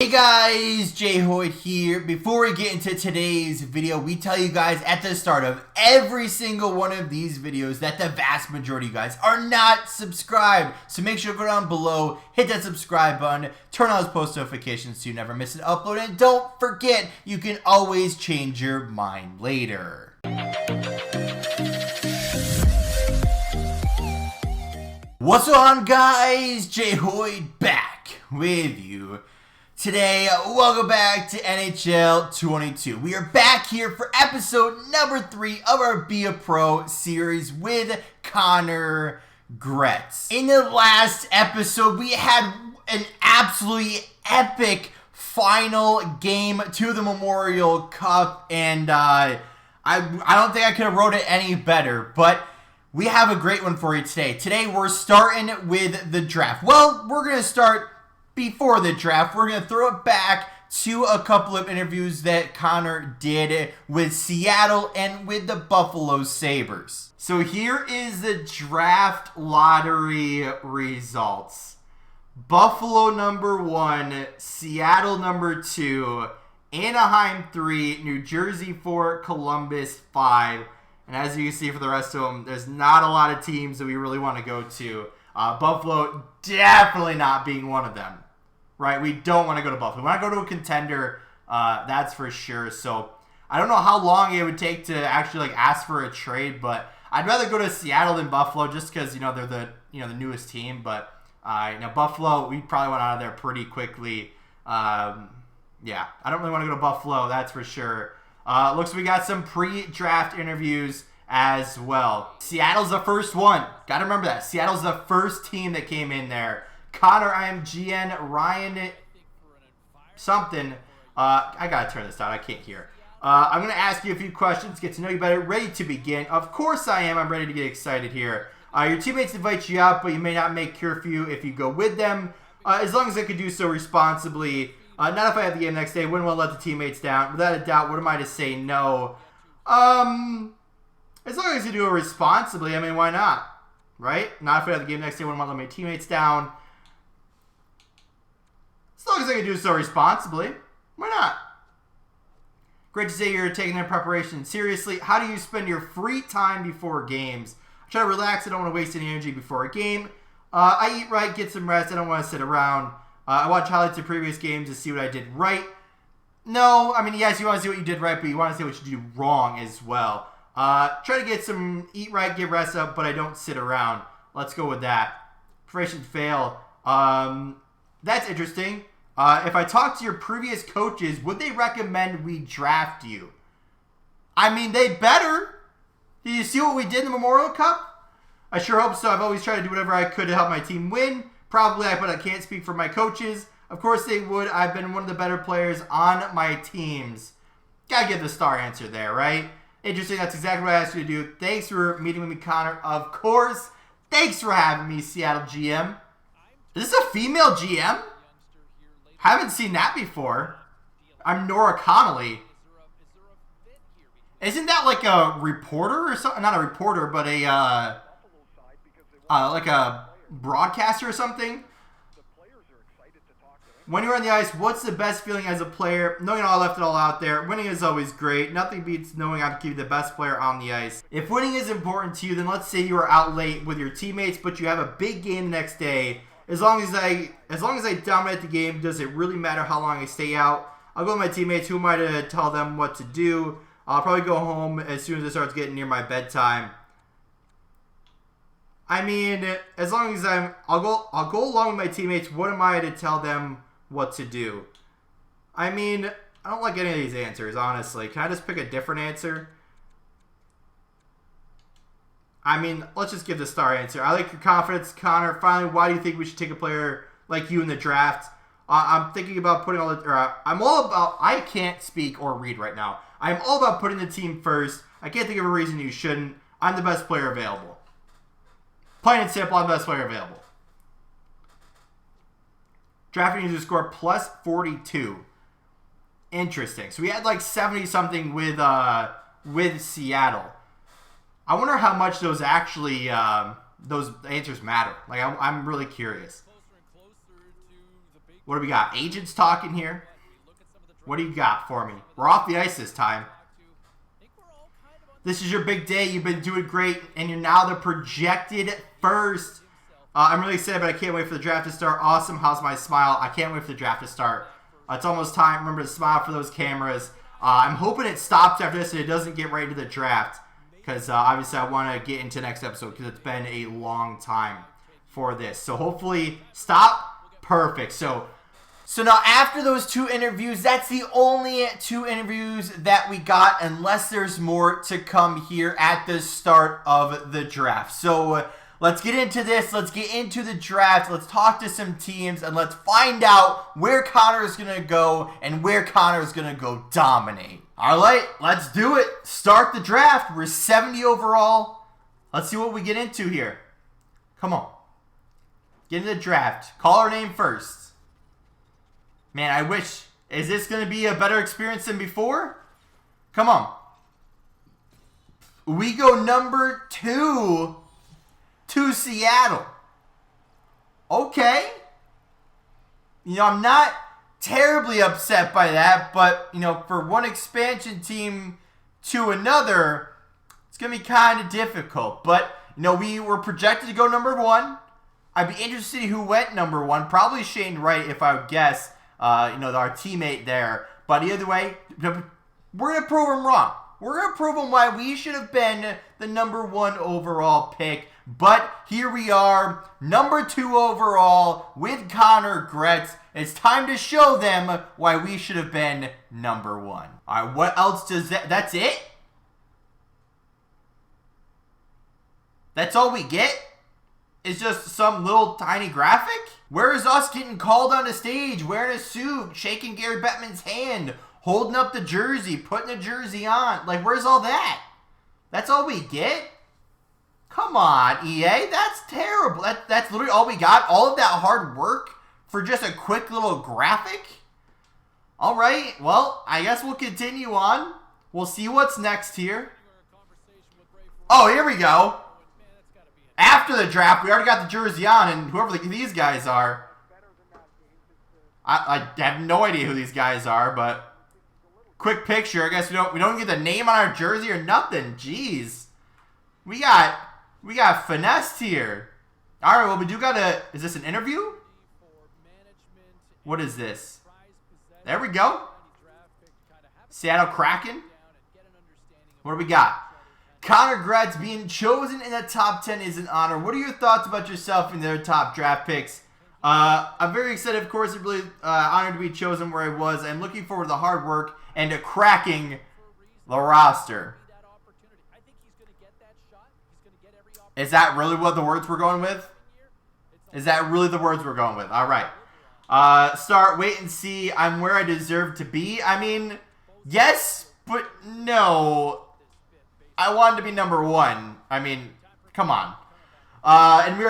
Hey guys, Jay Hoyt here. Before we get into today's video, we tell you guys at the start of every single one of these videos that the vast majority of you guys are not subscribed. So make sure to go down below, hit that subscribe button, turn on those post notifications so you never miss an upload, and don't forget, you can always change your mind later. What's going on, guys? Jay Hoyt back with you. Today, welcome back to NHL22. We are back here for episode number 3 of our Be a Pro series with Connor Gretz. In the last episode, we had an absolutely epic final game to the Memorial Cup, and I don't think I could have wrote it any better, but we have a great one for you today. Today, we're starting with the draft. Well, we're going to start before the draft. We're going to throw it back to a couple of interviews that Connor did with Seattle and with the Buffalo Sabres. So here is the draft lottery results. Buffalo number 1, Seattle number 2, Anaheim 3, New Jersey 4, Columbus 5. And as you can see for the rest of them, there's not a lot of teams that we really want to go to. Buffalo definitely not being one of them. Right, we don't want to go to Buffalo. We want to go to a contender, that's for sure. So I don't know how long it would take to actually ask for a trade, but I'd rather go to Seattle than Buffalo just because they're the the newest team. But Buffalo, we probably went out of there pretty quickly. Yeah, I don't really want to go to Buffalo, that's for sure. Looks like we got some pre-draft interviews as well. Seattle's the first one. Got to remember that. Seattle's the first team that came in there. Connor, IMGN, Ryan, something. I gotta turn this down. I can't hear. I'm gonna ask you a few questions, get to know you better. Ready to begin? Of course I am. I'm ready to get excited here. Your teammates invite you out, but you may not make curfew if you go with them. As long as I could do so responsibly. Not if I have the game next day. Wouldn't want to let the teammates down. Without a doubt, what am I to say no? As long as you do it responsibly, I mean, why not? Right? Not if I have the game next day. Wouldn't want to let my teammates down. As long as I can do so responsibly, why not? Great to say you're taking their preparation seriously. How do you spend your free time before games? I try to relax. I don't want to waste any energy before a game. I eat right, get some rest. I don't want to sit around. I watch highlights of previous games to see what I did right. No, I mean, yes, you want to see what you did right, but you want to see what you do wrong as well. Try to get some eat right, get rest up, but I don't sit around. Let's go with that. Preparation fail. That's interesting. If I talk to your previous coaches, would they recommend we draft you? I mean, they better. Did you see what we did in the Memorial Cup? I sure hope so. I've always tried to do whatever I could to help my team win. Probably, but I can't speak for my coaches. Of course they would. I've been one of the better players on my teams. Gotta give the star answer there, right? Interesting. That's exactly what I asked you to do. Thanks for meeting with me, Connor. Of course. Thanks for having me, Seattle GM. Is this a female GM? Haven't seen that before. I'm Nora Connolly. Isn't that like a reporter or something? Not a reporter, but a like a broadcaster or something. When you're on the ice, what's the best feeling as a player? Knowing I left it all out there. Winning is always great. Nothing beats knowing I can be the best player on the ice. If winning is important to you, then let's say you are out late with your teammates, but you have a big game the next day. As long as I dominate the game, does it really matter how long I stay out? I'll go with my teammates. Who am I to tell them what to do? I'll probably go home as soon as it starts getting near my bedtime. I mean, as long as I'll go along with my teammates. What am I to tell them what to do? I mean, I don't like any of these answers, honestly. Can I just pick a different answer? I mean, let's just give the star answer. I like your confidence, Connor. Finally, why do you think we should take a player like you in the draft? I'm thinking about putting all the... I can't speak or read right now. I'm all about putting the team first. I can't think of a reason you shouldn't. I'm the best player available. Plain and simple, I'm the best player available. Drafting user score plus 42. Interesting. So we had like 70-something with Seattle. I wonder how much those actually those answers matter. Like I'm really curious. What do we got? Agents talking here. What do you got for me? We're off the ice this time. This is your big day. You've been doing great, and you're now the projected first. I'm really excited, but I can't wait for the draft to start. Awesome. How's my smile? I can't wait for the draft to start. It's almost time. Remember to smile for those cameras. I'm hoping it stops after this and it doesn't get right into the draft, because obviously I want to get into next episode because it's been a long time for this. So hopefully stop. Perfect. So now after those 2 interviews, that's the only 2 interviews that we got, unless there's more to come here at the start of the draft. So let's get into this. Let's get into the draft. Let's talk to some teams, and let's find out where Connor is going to go and where Connor is going to go dominate. All right, let's do it. Start the draft. We're 70 overall. Let's see what we get into here. Come on. Get into the draft. Call our name first. Man, I wish. Is this going to be a better experience than before? Come on. We go number 2 to Seattle. Okay. I'm not terribly upset by that, but, for one expansion team to another, it's going to be kind of difficult. But, we were projected to go number 1. I'd be interested to see who went number 1. Probably Shane Wright, if I would guess. Our teammate there. But either way, we're going to prove him wrong. We're going to prove him why we should have been the number 1 overall pick. But here we are, number 2 overall with Connor Gretz. It's time to show them why we should have been number 1. All right, what else does that... That's it? That's all we get? It's just some little tiny graphic? Where is us getting called on the stage, wearing a suit, shaking Gary Bettman's hand, holding up the jersey, putting the jersey on? Like, where's all that? That's all we get? Come on, EA. That's terrible. That's literally all we got? All of that hard work for just a quick little graphic? All right. Well, I guess we'll continue on. We'll see what's next here. Oh, here we go. After the draft, we already got the jersey on, and whoever these guys are, I have no idea who these guys are, but quick picture. I guess we don't get the name on our jersey or nothing. Jeez, we got finessed here. All right, well we do got a. Is this an interview? What is this? There we go. Seattle Kraken. What do we got? Connor Gretz being chosen in the top 10 is an honor. What are your thoughts about yourself and their top draft picks? I'm very excited, of course. I'm really honored to be chosen where I was. I'm looking forward to the hard work and to cracking the roster. Is that really what the words we're going with? Is that really the words we're going with? All right. Start, wait and see. I'm where I deserve to be. I mean, yes, but no. I wanted to be number 1. I mean, come on. And we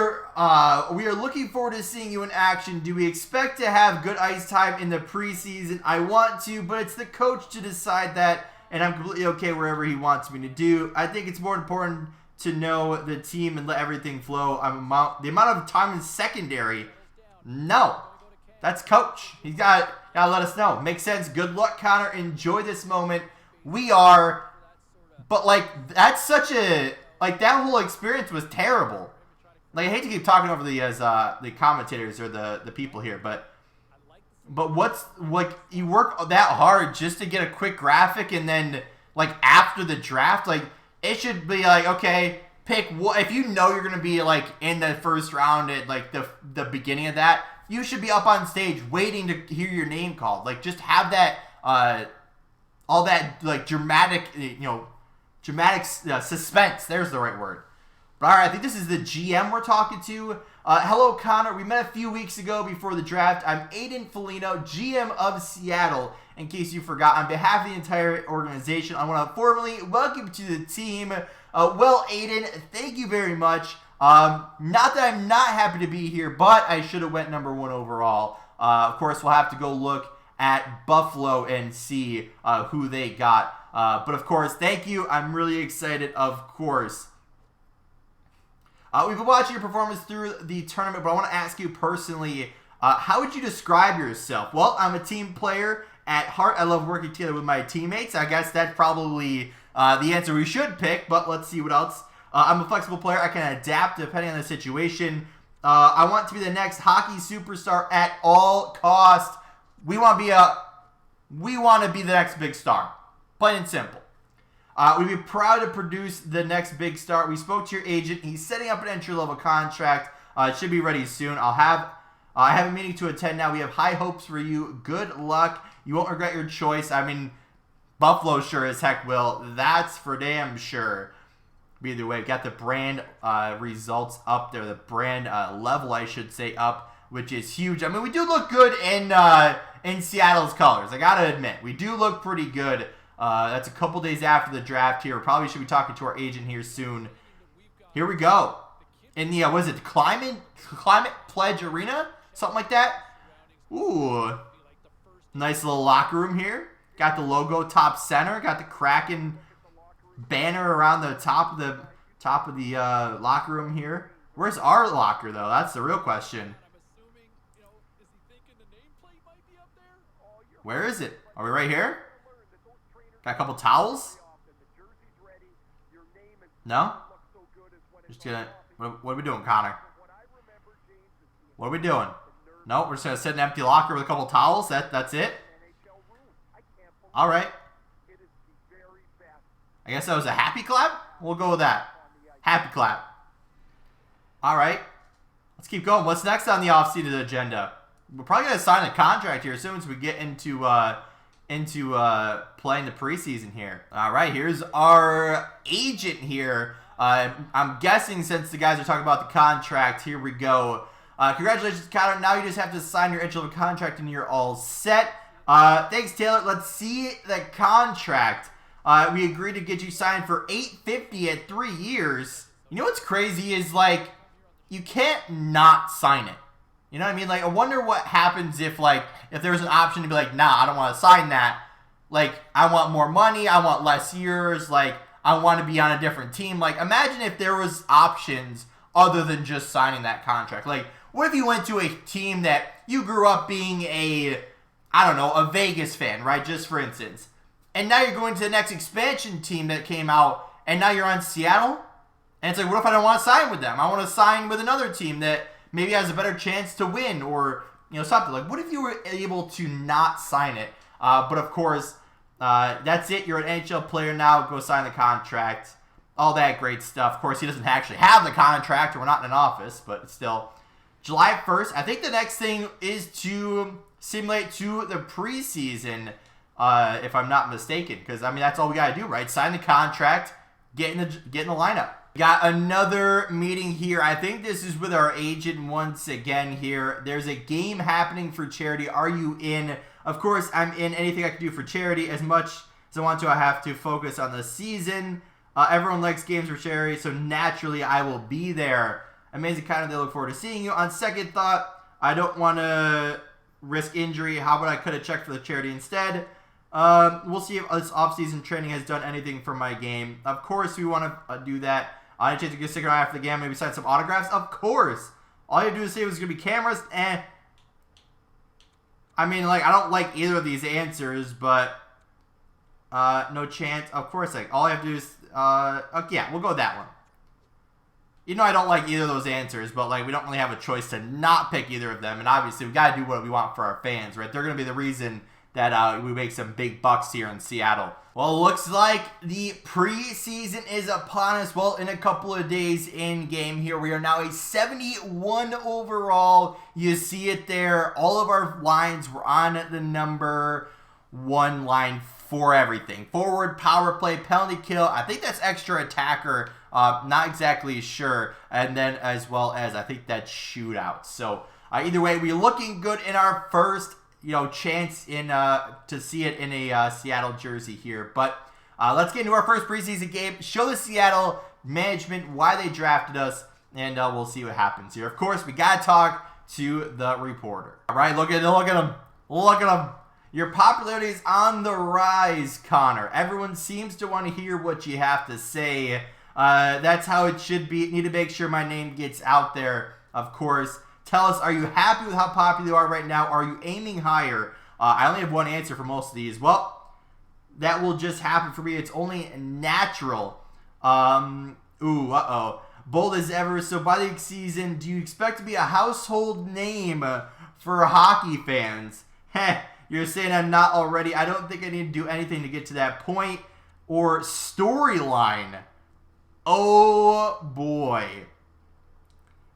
are looking forward to seeing you in action. Do we expect to have good ice time in the preseason? I want to, but it's the coach to decide that, and I'm completely okay wherever he wants me to do. I think it's more important to know the team and let everything flow. The amount of time in secondary, no. That's coach. He's got to let us know. Makes sense. Good luck, Connor. Enjoy this moment. We are... But, that's such a... that whole experience was terrible. I hate to keep talking over the commentators or the people here, but what's... you work that hard just to get a quick graphic, and then, after the draft, it should be okay, pick what... If you know you're going to be, in the first round at, the beginning of that, you should be up on stage waiting to hear your name called. Just have that... all that, dramatic, dramatic suspense. There's the right word. But all right, I think this is the GM we're talking to. Hello, Connor. We met a few weeks ago before the draft. I'm Aiden Felino, GM of Seattle. In case you forgot, on behalf of the entire organization, I want to formally welcome you to the team. Well, Aiden, thank you very much. Not that I'm not happy to be here, but I should have went number 1 overall. Of course, we'll have to go look at Buffalo and see who they got. But of course, thank you. I'm really excited, of course. We've been watching your performance through the tournament, but I want to ask you personally, How would you describe yourself? Well, I'm a team player. At heart, I love working together with my teammates. I guess that's probably the answer we should pick, but let's see what else. I'm a flexible player. I can adapt depending on the situation. I want to be the next hockey superstar at all costs. We want to be the next big star. Plain and simple. We'd be proud to produce the next big star. We spoke to your agent. He's setting up an entry-level contract. It should be ready soon. I have a meeting to attend now. We have high hopes for you. Good luck. You won't regret your choice. I mean, Buffalo sure as heck will. That's for damn sure. But either way, we've got the brand results up there. The brand level, I should say, up, which is huge. I mean, we do look good in Seattle's colors. I got to admit, we do look pretty good. That's a couple days after the draft here. Probably should be talking to our agent here soon. Here we go. In the, what is it, Climate Pledge Arena? Something like that. Ooh. Nice little locker room here. Got the logo top center. Got the Kraken banner around the top of the locker room here. Where's our locker, though? That's the real question. Where is it? Are we right here? Got a couple towels? No? Just gonna... What are we doing, Connor? What are we doing? No, we're just going to sit in an empty locker with a couple towels. That's it? Alright. I guess that was a happy clap? We'll go with that. Happy clap. Alright. Let's keep going. What's next on the off-season agenda? We're probably going to sign a contract here as soon as we get into playing the preseason here. Alright, here's our agent here. I'm guessing since the guys are talking about the contract, here we go. Congratulations, Connor. Now you just have to sign your entry-level contract and you're all set. Thanks, Taylor. Let's see the contract. We agreed to get you signed for $850 at 3 years. You know what's crazy is, like, you can't not sign it. You know what I mean? Like, I wonder what happens if there was an option to be like, nah, I don't want to sign that. Like, I want more money. I want less years. Like, I want to be on a different team. Like, imagine if there was options other than just signing that contract. Like, what if you went to a team that you grew up being a Vegas fan, right? Just for instance. And now you're going to the next expansion team that came out, and now you're on Seattle? And it's like, what if I don't want to sign with them? I want to sign with another team that maybe has a better chance to win or, something. Like, what if you were able to not sign it? But, of course, that's it. You're an NHL player now. Go sign the contract. All that great stuff. Of course, he doesn't actually have the contract, or we're not in an office, but still. July 1st, I think the next thing is to simulate to the preseason, if I'm not mistaken. Because, I mean, that's all we got to do, right? Sign the contract, get in the lineup. Got another meeting here. I think this is with our agent once again here. There's a game happening for charity. Are you in? Of course, I'm in. Anything I can do for charity. As much as I want to, I have to focus on the season. Everyone likes games for charity, so naturally I will be there. Amazing content. They look forward to seeing you. On second thought, I don't want to risk injury. How about I could have checked for the charity instead? We'll see if this off-season training has done anything for my game. Of course, we want to do that. I chance to get stick around after the game, maybe sign some autographs. Of course. All you have to do is say it's going to be cameras. I mean, like, I don't like either of these answers, but no chance. Of course, like, all I have to do is, okay, yeah, we'll go with that one. You know I don't like either of those answers, but, like, we don't really have a choice to not pick either of them. And obviously, we got to do what we want for our fans, right? They're going to be the reason that we make some big bucks here in Seattle. Well, it looks like the preseason is upon us. Well, in a couple of days in-game here, we are now a 71 overall. You see it there. All of our lines were on the number 1 line for everything. Forward, power play, penalty kill. I think that's extra attacker. Not exactly sure. And then as well as, I think that's shootout. So, either way, we're looking good in our first chance in to see it in a Seattle jersey here. But let's get into our first preseason game. Show the Seattle management why they drafted us, and we'll see what happens here. Of course, we gotta talk to the reporter. All right, look at him. Look at him. Your popularity is on the rise, Connor. Everyone seems to want to hear what you have to say. That's how it should be. Need to make sure my name gets out there. Of course. Tell us, are you happy with how popular you are right now? Are you aiming higher? I only have one answer for most of these. Well, that will just happen for me. It's only natural. Bold as ever. So by the season, do you expect to be a household name for hockey fans? Heh, you're saying I'm not already. I don't think I need to do anything to get to that point. Or storyline. Oh boy.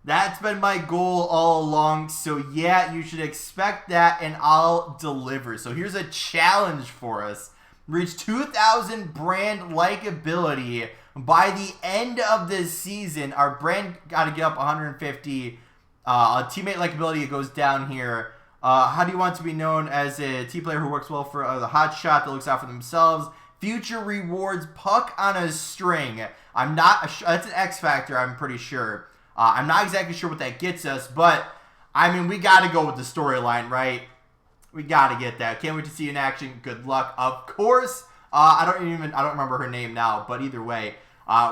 That's been my goal all along. So yeah, you should expect that and I'll deliver. So here's a challenge for us. Reach 2,000 brand likability by the end of this season. Our brand got to get up 150. Teammate likability goes down here. How do you want to be known? As a team player who works well for the hot shot that looks out for themselves. Future rewards, puck on a string. I'm not, that's an X factor, I'm pretty sure. I'm not exactly sure what that gets us, but I mean, we got to go with the storyline, right? We got to get that. Can't wait to see you in action. Good luck, of course. I don't remember her name now, but either way,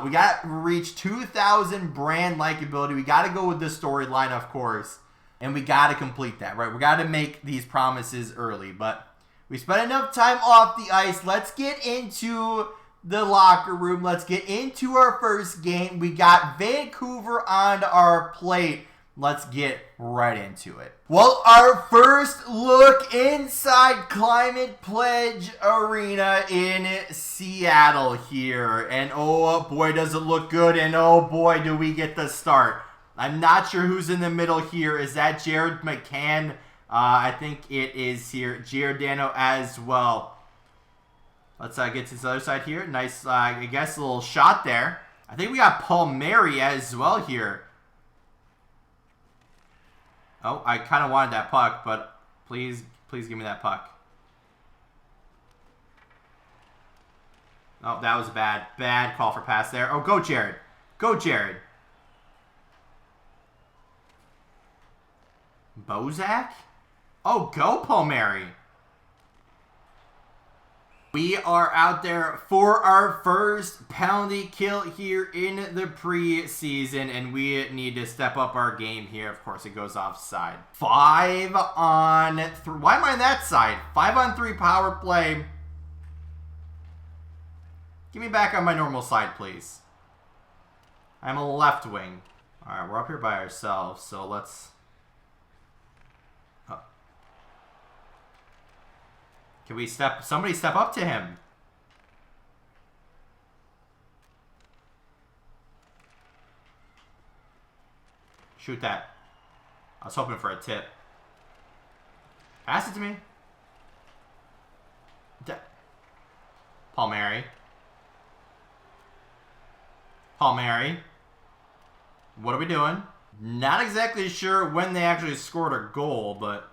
we got to reach 2,000 brand likability. We got to go with the storyline, of course, and we got to complete that, right? We got to make these promises early, but we spent enough time off the ice. Let's get into the locker room. Let's get into our first game. We got Vancouver on our plate. Let's get right into it. Well, our first look inside Climate Pledge Arena in Seattle here. And oh boy, does it look good. And oh boy, do we get the start. I'm not sure who's in the middle here. Is that Jared McCann? I think it is here. Giordano as well. Let's get to this other side here. Nice, I guess, a little shot there. I think we got Palmieri as well here. Oh, I kind of wanted that puck, but please give me that puck. Oh, that was a bad call for pass there. Oh, go Jared. Go Jared. Bozak? Oh, go Palmieri. We are out there for our first penalty kill here in the preseason, and we need to step up our game here. Of course, it goes offside. 5 on 3. Why am I on that side? 5 on 3 power play. Give me back on my normal side, please. I'm a left wing. All right, we're up here by ourselves, so let's... Can we somebody step up to him? Shoot that. I was hoping for a tip. Pass it to me. Palmieri. Palmieri. What are we doing? Not exactly sure when they actually scored a goal, but...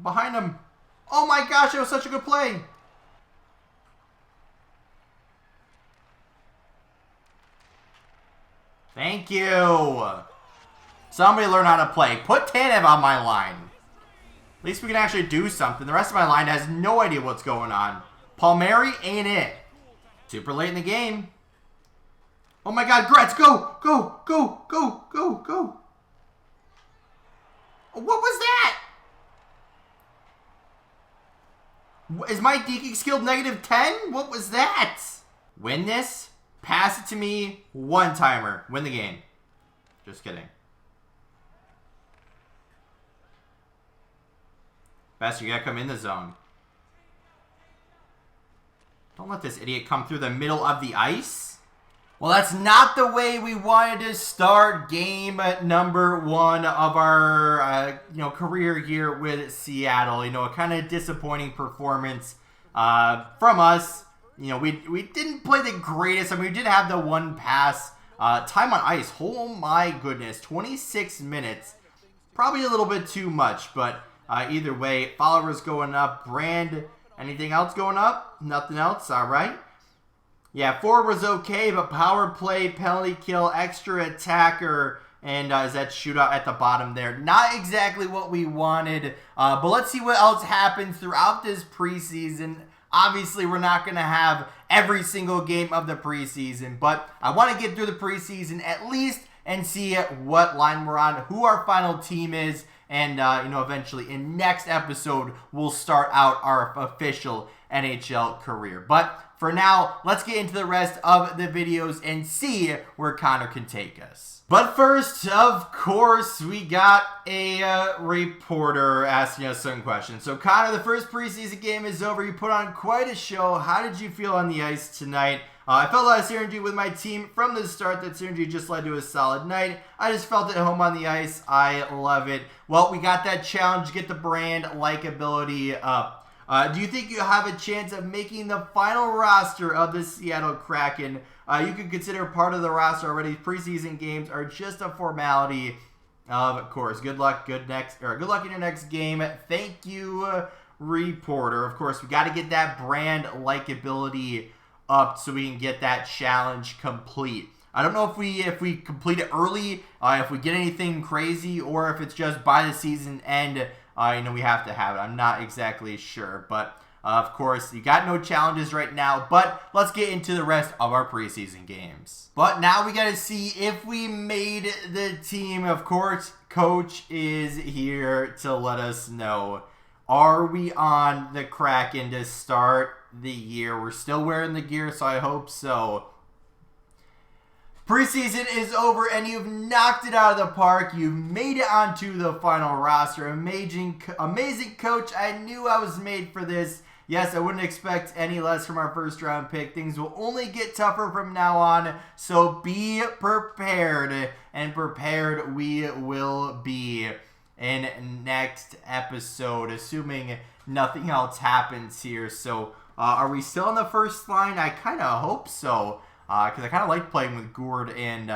Behind him. Oh my gosh, it was such a good play. Thank you. Somebody learn how to play. Put Tanev on my line. At least we can actually do something. The rest of my line has no idea what's going on. Palmieri ain't it. Super late in the game. Oh my god, Gretz, go, go, go, go, go, go. What was that? Is my deking skill -10? What was that? Win this. Pass it to me. One-timer. Win the game. Just kidding. Best, you gotta come in the zone. Don't let this idiot come through the middle of the ice. Well, that's not the way we wanted to start game number 1 of our career here with Seattle. A kind of disappointing performance from us. We didn't play the greatest. I mean, we did have the one pass. Time on ice, oh my goodness, 26 minutes. Probably a little bit too much, but either way, followers going up. Brand, anything else going up? Nothing else, all right. Yeah, forward was okay, but power play, penalty kill, extra attacker, and is that shootout at the bottom there. Not exactly what we wanted, but let's see what else happens throughout this preseason. Obviously, we're not going to have every single game of the preseason, but I want to get through the preseason at least and see what line we're on, who our final team is, and eventually in next episode, we'll start out our official NHL career. But for now, let's get into the rest of the videos and see where Connor can take us. But first, of course, we got a reporter asking us some questions. So, Connor, the first preseason game is over. You put on quite a show. How did you feel on the ice tonight? I felt a lot of synergy with my team from the start. That synergy just led to a solid night. I just felt at home on the ice. I love it. Well, we got that challenge, get the brand likability up. Do you think you have a chance of making the final roster of the Seattle Kraken? You could consider part of the roster already. Preseason games are just a formality. Of course, good luck. Good luck in your next game. Thank you, reporter. Of course, we got to get that brand likability up so we can get that challenge complete. I don't know if we complete it early, if we get anything crazy, or if it's just by the season end. We have to have it. I'm not exactly sure, but of course, you got no challenges right now, but let's get into the rest of our preseason games. But now we got to see if we made the team. Of course, Coach is here to let us know. Are we on the Kraken to start the year? We're still wearing the gear, so I hope so. Preseason is over, and you've knocked it out of the park. You've made it onto the final roster. Amazing coach. I knew I was made for this. Yes, I wouldn't expect any less from our first round pick. Things will only get tougher from now on, so be prepared, and prepared we will be in next episode, assuming nothing else happens here. So, are we still on the first line? I kind of hope so, because I kind of like playing with Gourde and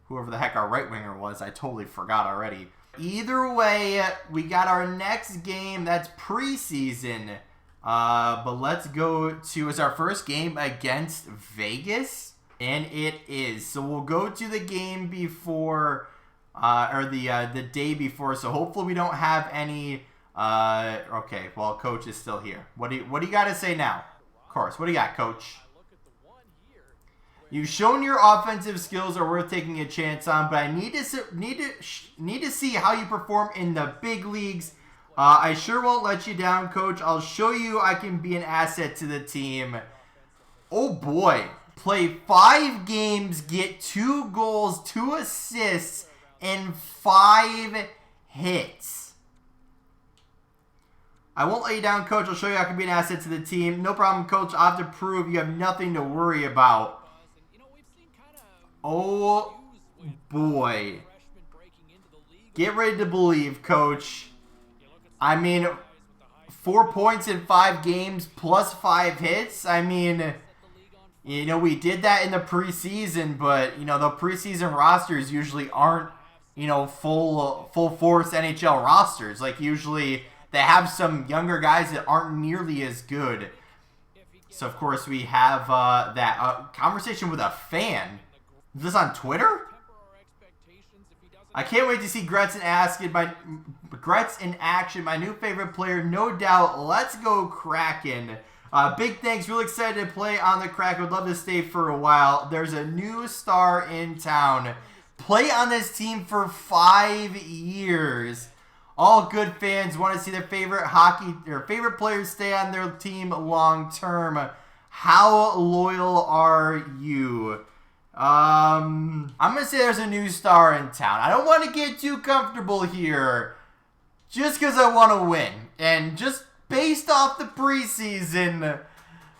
whoever the heck our right winger was. I totally forgot already. Either way, we got our next game. That's preseason. But let's go to, it's our first game against Vegas, and it is. So we'll go to the game before, or the day before, so hopefully we don't have any, okay, well, Coach is still here. What do you got to say now? Of course, what do you got, Coach? You've shown your offensive skills are worth taking a chance on, but I need to see how you perform in the big leagues. I sure won't let you down, Coach. I'll show you I can be an asset to the team. Oh boy. Play 5 games, get 2 goals, 2 assists, and 5 hits. I won't let you down, Coach. I'll show you I can be an asset to the team. No problem, Coach. I'll have to prove you have nothing to worry about. Oh boy. Get ready to believe, Coach. I mean, 4 points in 5 games plus 5 hits. I mean, we did that in the preseason, but, the preseason rosters usually aren't, full force NHL rosters. Like, usually they have some younger guys that aren't nearly as good. So, of course, we have that conversation with a fan. Is this on Twitter? I can't wait to see Gretz in action, my new favorite player, no doubt. Let's go Kraken. Big thanks, real excited to play on the Kraken. Would love to stay for a while. There's a new star in town. Play on this team for 5 years. All good fans want to see their favorite players stay on their team long term. How loyal are you? I'm going to say there's a new star in town. I don't want to get too comfortable here just because I want to win. And just based off the preseason,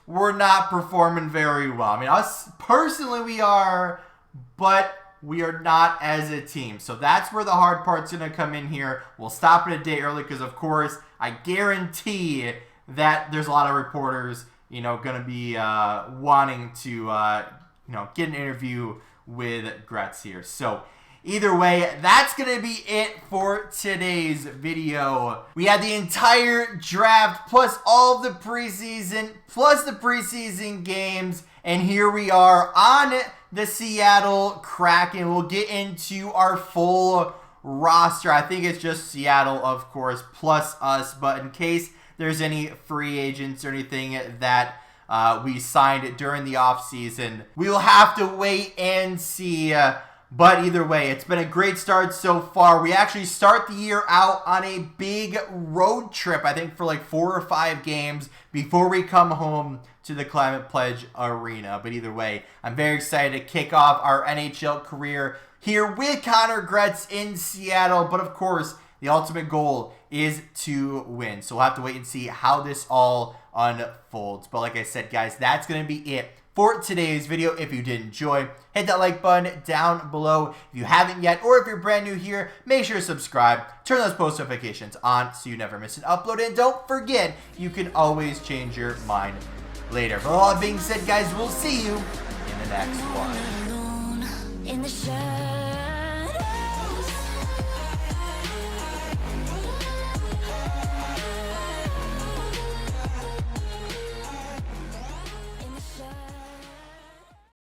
we're not performing very well. I mean, us personally we are, but we are not as a team. So that's where the hard part's going to come in here. We'll stop it a day early because, of course, I guarantee that there's a lot of reporters, going to be wanting to get an interview with Gretz here. So either way, that's going to be it for today's video. We had the entire draft plus all of the preseason plus the preseason games. And here we are on the Seattle Kraken. We'll get into our full roster. I think it's just Seattle, of course, plus us. But in case there's any free agents or anything that we signed during the offseason. We will have to wait and see. But either way, it's been a great start so far. We actually start the year out on a big road trip, I think for like 4 or 5 games before we come home to the Climate Pledge Arena. But either way, I'm very excited to kick off our NHL career here with Connor Gretz in Seattle. But of course, the ultimate goal is to win. So we'll have to wait and see how this all unfolds. But like I said, guys, that's going to be it for today's video. If you did enjoy, hit that like button down below. If you haven't yet, or if you're brand new here, make sure to subscribe, turn those post notifications on so you never miss an upload, and don't forget, you can always change your mind later. But all that being said, guys, we'll see you in the next one.